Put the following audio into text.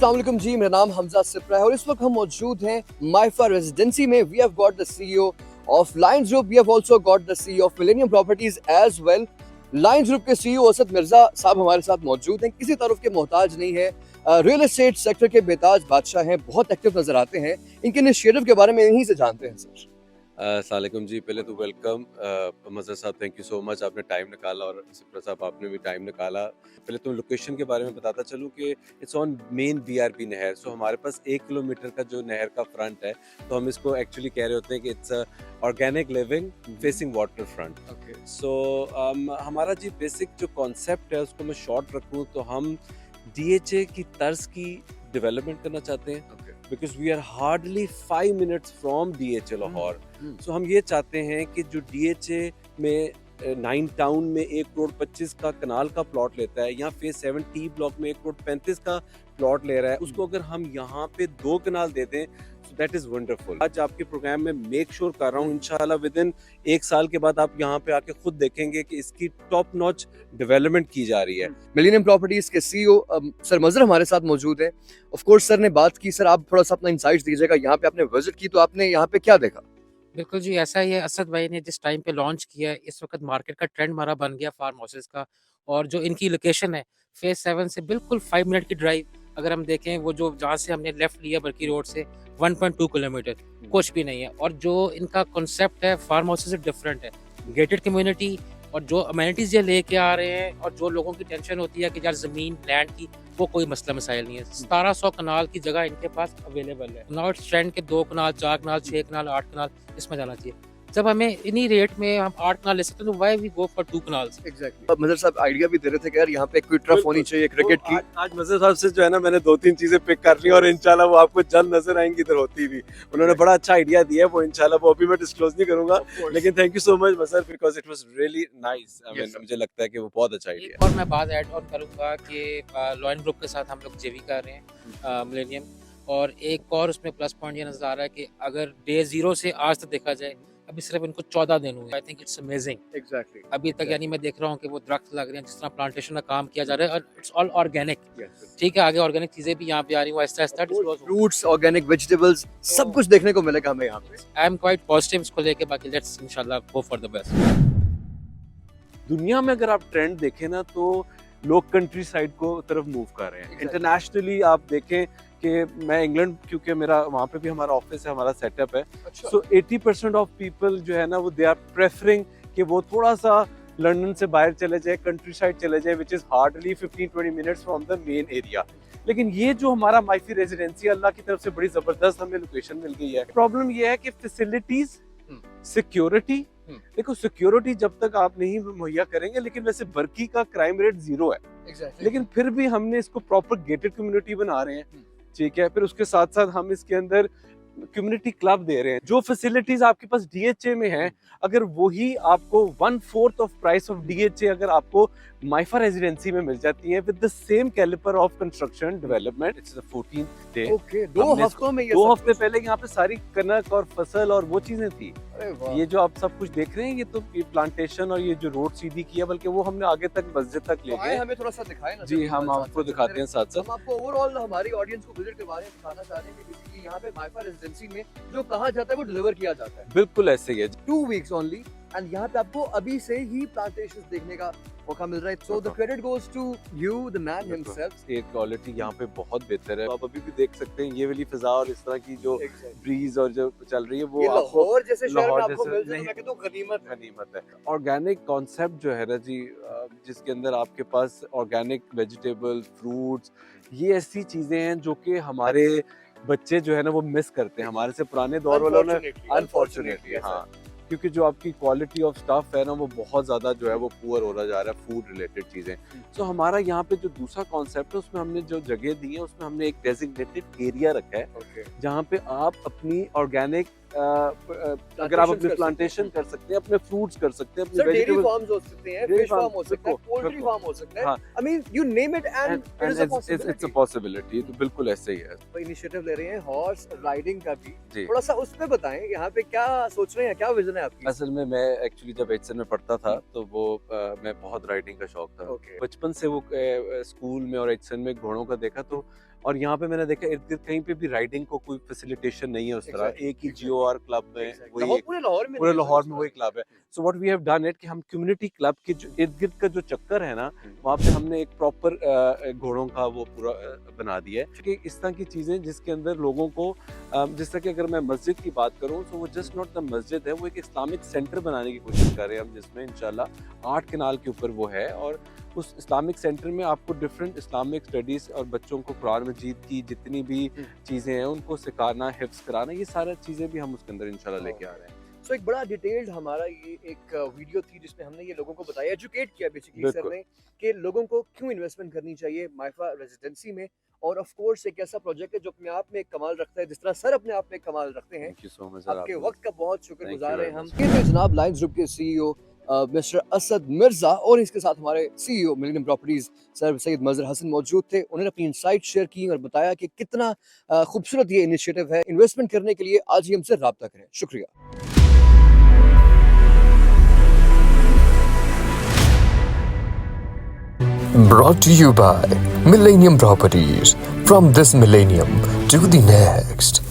अस्सलाम वालेकुम जी, मेरा नाम हमजा सिप्रा है और इस वक्त हम मौजूद हैं माइफा रेजिडेंसी में। We have got the CEO of lions group, we have also got the CEO of millennium properties as well. Lions group के सीईओ असद मिर्जा साहब हमारे साथ मौजूद हैं, किसी तरफ के मोहताज नहीं है, रियल एस्टेट सेक्टर के बेताज बादशाह हैं, बहुत एक्टिव नजर आते हैं। इनके इनिशिएटिव के बारे में यहीं से जानते हैं सर। अस्सलामुअलैकुम जी, पहले तो वेलकम मज़र साहब, थैंक यू सो मच, आपने टाइम निकाला, और सिप्रा साहब आपने भी टाइम निकाला। पहले तो लोकेशन के बारे में बताता चलूँ कि इट्स ऑन मेन बीआरबी नहर। सो हमारे पास 1 किलोमीटर का जो नहर का फ्रंट है, तो हम इसको एक्चुअली कह रहे होते हैं कि it's organic living facing waterfront. So हमारा जी बेसिक जो कॉन्सेप्ट है उसको मैं शॉर्ट रखूँ तो हम डीएचए की तर्ज की डेवलपमेंट करना चाहते हैं, because we are hardly 5 minutes from DHA Lahore. So हम ये चाहते हैं कि जो डीएचए में 9 टाउन में 1,25 करोड़ का कनाल का प्लॉट लेता है, यहाँ फेज 7 टी ब्लॉक में 1,35 करोड़ का प्लॉट ले रहा है, उसको अगर हम यहाँ पे 2 कनाल दे दें, सो दैट इज वंडरफुल। आज आपके प्रोग्राम में मेक श्योर कर रहा हूँ इंशाल्लाह विद इन 1 साल के बाद आप यहाँ पे आके खुद देखेंगे कि इसकी टॉप नॉच डेवलपमेंट की जा रही है। मिलेनियम प्रॉपर्टीज के सीईओ सर मजर हमारे साथ मौजूद है। ऑफ कोर्स सर ने बात की, सर आप थोड़ा सा अपना इनसाइट्स दीजिएगा। यहाँ पे आपने विजिट की तो आपने यहाँ पे क्या देखा? बिल्कुल जी, ऐसा ही है। असद भाई ने जिस टाइम पे लॉन्च किया है, इस वक्त मार्केट का ट्रेंड हमारा बन गया फार्म हाउसेस का। और जो इनकी लोकेशन है फेज 7 से बिल्कुल 5 मिनट की ड्राइव, अगर हम देखें वो जो जहाँ से हमने लेफ्ट लिया बरकी रोड से 1.2 किलोमीटर कुछ भी नहीं है। और जो इनका कॉन्सेप्ट है फार्म हाउसेस से डिफरेंट है, गेटेड कम्युनिटी, और जो अमेनिटीज ये लेके आ रहे हैं, और जो लोगों की टेंशन होती है कि यार जमीन लैंड की, वो कोई मसला मसाइल नहीं है। 1700 कनाल की जगह इनके पास अवेलेबल है। नॉट स्ट्रैंड के 2 कनाल, 4 कनाल, 6 कनाल, 8 कनाल इसमें जाना चाहिए। जब हमें इन्हीं रेट में हम 8 कनाल ले सकते हैं तो why we go for 2 canals. Exactly. Mazhar साहब आइडिया भी दे रहे थे कि यार यहाँ पे कोई ट्रफ होनी चाहिए क्रिकेट की। आज मज़र साहब से जो है ना, मैंने 2-3 चीजें पिक कर ली और इंशाल्लाह वो आपको जल्द नजर आएंगी इधर होती भी। उन्होंने बड़ा अच्छा आइडिया दिया है, वो इंशाल्लाह वो अभी मैं डिस्क्लोज नहीं करूंगा, लेकिन thank you so much Mazhar, because it was really nice. मुझे लगता है कि वो बहुत अच्छा आइडिया है। और मैं बात ऐड ऑन करूंगा कि लॉयन ग्रुप के साथ हम लोग जेवी कर रहे हैं मिलेनियम। और एक और उसमें प्लस पॉइंट ये नजर आ रहा है कि अगर डे 0 से आज तक देखा जाए, अभी सिर्फ इनको 14 दिन हुए। I think it's amazing. Exactly. अभी तक यानी मैं देख रहा हूँ कि वो दरख्त लग रहे हैं, जिस तरह प्लांटेशन का काम किया जा रहा है, और इट्स ऑल ऑर्गेनिक। ठीक है, आगे ऑर्गेनिक चीजें भी यहाँ पे आ रही हैं, Aahista Aahista fruits, organic vegetables, सब कुछ देखने को मिलेगा हमें यहाँ पे। आई एम क्वाइट पॉजिटिव इसको लेके। बाकी लेट्स इंशाल्लाह गो फॉर द बेस्ट। दुनिया में अगर आप ट्रेंड देखें ना, तो लोग कंट्री साइड को तरफ मूव कर रहे हैं। इंटरनेशनली आप देखें कि मैं इंग्लैंड, क्योंकि मेरा वहाँ पे भी हमारा ऑफिस है, हमारा सेटअप है, सो 80% ऑफ पीपल जो है ना, वो दे आर प्रेफरिंग कि वो थोड़ा सा लंदन से बाहर चले जाए, कंट्री साइड चले जाए, which is hardly 15-20 minutes from the main area. लेकिन ये जो हमारा माइफी रेजिडेंसी, अल्लाह की तरफ से बड़ी जबरदस्त हमें लोकेशन मिल गई है। प्रॉब्लम ये है कि फैसिलिटीज, सिक्योरिटी, देखो सिक्योरिटी जब तक आप नहीं मुहैया करेंगे, लेकिन वैसे बरकी का क्राइम रेट 0 है। लेकिन फिर भी हमने इसको प्रॉपर गेटेड कम्युनिटी बना रहे हैं, ठीक है। फिर उसके साथ साथ हम इसके अंदर कम्युनिटी क्लब दे रहे हैं। जो फैसिलिटीज आपके पास डीएचए में हैं, अगर वही आपको 1/4 ऑफ प्राइस ऑफ डीएचए अगर आपको माइफा रेजिडेंसी में मिल जाती है with the same calibre of construction development, it's the 14th day. Okay, 2 हफ्तों में ये 2 हफ्ते पहले यहाँ पे सारी कनक और फसल और वो चीजें थी। ये जो आप सब कुछ देख रहे हैं, ये तो ये प्लांटेशन और ये जो रोड सीधी किया, बल्कि वो हमने आगे तक मस्जिद तक ले गए। हमें थोड़ा सा दिखाएं ना। जी, हम आपको दिखाते हैं साथ साथ। हम आपको ओवरऑल हमारी ऑडियंस को विजिट के बारे में दिखाना चाह रहे हैं कि बेसिकली यहाँ पे माइफा रेजिडेंसी में जो कहा जाता है वो डिलीवर किया जाता है। बिल्कुल ऐसे ही है। 2 वीक्स ओनली, एंड यहाँ पे आपको अभी से ही प्लांटेशंस देखने का मौका मिल रहा है। So the credit goes to you, the man himself. Air quality यहाँ पे बहुत बेहतर है। आप अभी भी देख सकते हैं ये वाली फिजा और इस तरह की जो ब्रीज और जो चल रही है, वो लाहौर जैसे शहर में लाहौर आपको जैसे मिल जाए तो नहीं, मैं कहता हूँ गनीमत है। ऑर्गेनिक कॉन्सेप्ट जो है ना जी, जिसके अंदर आपके पास ऑर्गेनिक वेजिटेबल, फ्रूट्स, ये ऐसी चीजें हैं जो कि हमारे बच्चे जो है ना वो मिस करते हैं, हमारे से पुराने दौर वालों ने, अनफॉर्चुनेटली। हाँ, क्योंकि जो आपकी क्वालिटी ऑफ स्टफ है ना, वो बहुत ज़्यादा जो है वो पुअर हो रहा जा रहा है, फूड रिलेटेड चीज़ें। सो हमारा यहाँ पे जो दूसरा कॉन्सेप्ट है, उसमें हमने जो जगह दी है, उसमें हमने एक डेजिग्नेटेड एरिया रखा है, जहाँ पे आप अपनी ऑर्गेनिक अगर आप अपने प्लांटेशन कर सकते हैं, अपने फ्रूट्स कर सकते हैं, अपने डेयरी फार्म्स हो सकते हैं, फिश फार्म हो सकता है, पोल्ट्री फार्म हो सकता है। I mean you name it and it's a possibility. तो बिल्कुल ऐसे ही है। तो इनिशिएटिव ले रहे हैं हॉर्स राइडिंग का भी, थोड़ा सा उस पे बताएं, यहाँ पे क्या सोच रहे हैं, क्या विजन है आपकी? असल में मैं एक्चुअली जब एचएन में पढ़ता था, तो वो मैं बहुत राइडिंग का शौक था। बचपन से वो स्कूल में और एचएन में घोड़ों का देखा, तो और यहाँ पे मैंने देखा इर्द गिर्द कहीं पे भी राइडिंग को कोई फैसिलिटेशन नहीं है उस तरह, Exactly, एक ही exactly, GOR क्लब में वही एक, पूरे लाहौर में पूरे नहीं है लाहौर सर में उस वही क्लब है। So what we have done it कि हम कम्युनिटी क्लब के जो इर्द गिर्द का जो चक्कर है ना, वहाँ पे हमने एक प्रॉपर घोड़ों का वो पूरा बना दिया है कि इस तरह की चीज़ें जिसके अंदर लोगों को जिस तरह की अगर मैं मस्जिद की बात करूँ तो वो जस्ट नॉट द मस्जिद है, वो एक इस्लामिक सेंटर बनाने की कोशिश कर रहे हैं हम, जिसमें इंशाल्लाह 8 कनाल के ऊपर वो है। और उस इस्लामिक सेंटर में आपको डिफरेंट इस्लामिक स्टडीज़ और बच्चों को कुरान मजीद की जितनी भी चीज़ें हैं उनको सिखाना, हिफ्ज़ कराना, ये सारी चीज़ें भी हम उसके अंदर इंशाल्लाह लेके आ रहे हैं। सो एक बड़ा डिटेल्ड हमारा ये एक वीडियो थी जिसमें हमने ये लोगों को बताया, एजुकेट किया बेसिकली सर ने कि लोगों को क्यों इन्वेस्टमेंट करनी चाहिए माइफा रेजिडेंसी में। और ऑफ कोर्स एक ऐसा प्रोजेक्ट है जो अपने आप में एक कमाल रखता है, जिस तरह सर अपने आप में एक कमाल रखते हैं। थैंक यू सो मच आपके वक्त का बहुत शुक्रगुजार Thank हैं you हम। very ये थे जनाब लायंस ग्रुप के CEO मिस्टर असद मिर्जा, और इसके साथ हमारे CEO Millennium Properties sir Syed Mazhar Hasan मौजूद थे। उन्होंने अपनी इनसाइट शेयर की और बताया कि कितना खूबसूरत ये इनिशिएटिव है। इन्वेस्टमेंट करने के लिए आज ही हमसे राब्ता करें। शुक्रिया। Brought to you by Millennium Properties. From this millennium to the next.